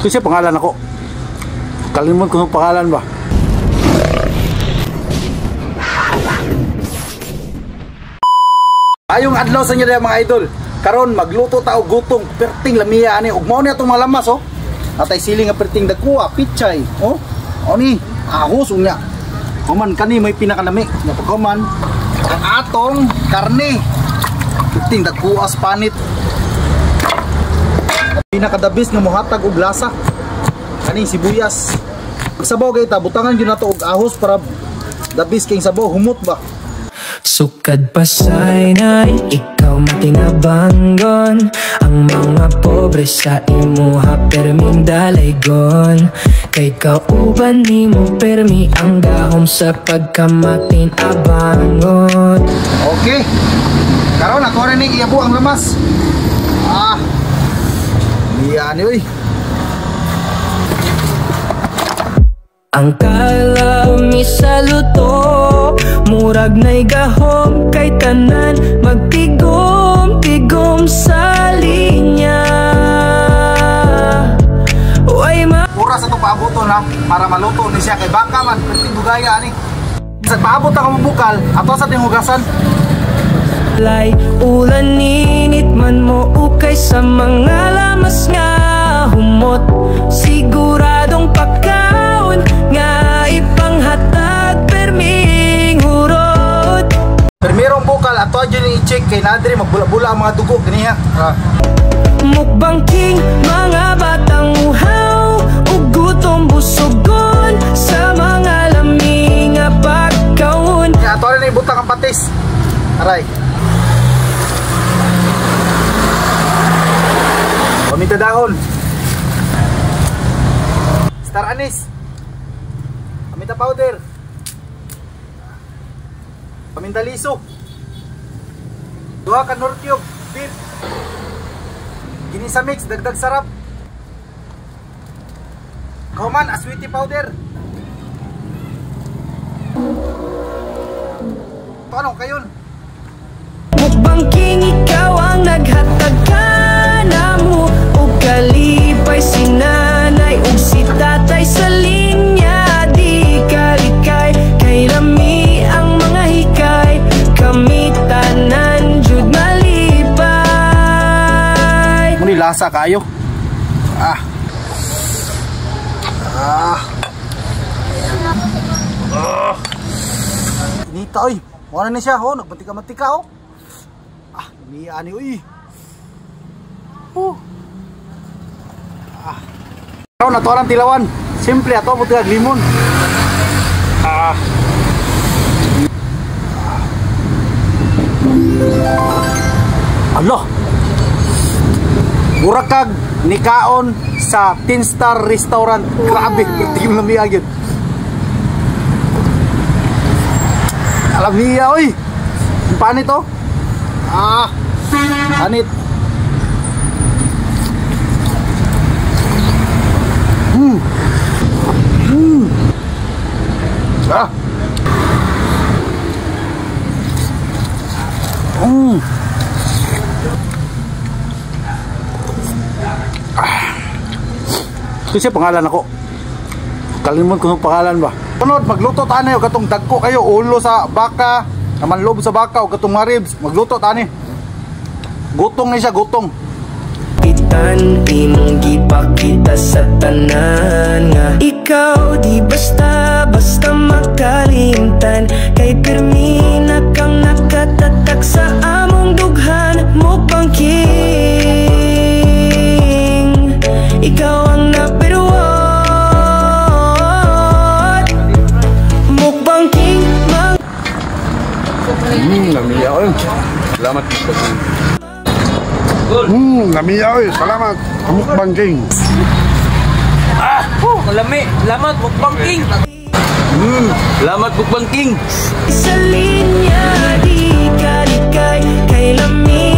Kasi pangalan ako. Kalimut ko ng pangalan ba? Ayong adlaw sa inyo dahil mga idol. Karon magluto ta og gutong perting lamiya ani. Ug mao ni atong mga lamas oh. Atay siling nga perting dagkuha, pichay, oh. Oni, ahos unya. Kuman kani may pinakanami. Nya pagkuman ang atong karne. Perting dagkuha panit. Pinakadabis nga mohatag og lasa. Kani sibuyas. Sabaw kay ta butangan gyud nato og ahos para dabis kay sabaw humot ba. Sukad pasay na ikaw matinabanggon. Ang mga pobre sa imuha perming dalaygon. Kay kauban ni mo permi ang gahom sa pagkamatin abangon. Okay. Karon ako rin ni iyabo ang lamas. Yan oy. Ang kalaw mi sa luto, murag na'y gahom kay tanan. Magtigom-tigom sa linya. Pura sa itong paabuton ha, para maluto ni siya. Kay baka man, perting dugaya ani. Sa paabot ang bukal, ato sa tingugasan. Lay ulan ninit man mo ukay sa mga lamas nga humot. Siguradong pagkaon nga ipanghatag perming hurot. Primerong bukal ato dyan i-check kay nadri magbula-bula ang mga dugo ganiha. Mukbang king mga batang uhaw ug gutom busugon sa mga lami nga pagkaon. Ato rin ibutang ang patis. Aray. Paminta dahon. Star anise. Paminta powder. Paminta liso. 2 ka nor cube beef. Ginisa mix dagdag sarap. Kauman aswiti powder. Paano kayon? Mukbang king ikaw ang naghatag ka na mo ug kalipay si nanay ug si tatay sa linya. Di kalikay kay lami ang mga hikay. Kami tanan jud malipay. Muni lasa kayo. Inita oy. Wala na siya oh, nagmantika-mantika oh. Lumiya ni uy. Karon ato lang tilawan. Simple ato mo tigag limon. Allah. Mura kag nikaon sa 10-star restaurant. Grabe, perting lumiya gyud. Alam niya oy. Panit oh. Panit. Kasi pangalan ako. Kalimut ko ng pangalan ba? Sunod, magluto tani o katong dagko kayo, ulo sa baka, naman loob sa baka o katong mga ribs, magluto tani. Gutong na siya, gutong. Itan imong gipakita sa tanan nga ikaw di basta-basta makalimtan. Kay permina kang nakatatag sa among dughan. Mukbang king ikaw ang napiruwat. Mukbang king Lamiya oy. Salamat po. Lamiya oy. Salamat. Mukbang king. Malami. Salamat Mukbang king. Salamat Mukbang king. Isa linya di kalikay kay lami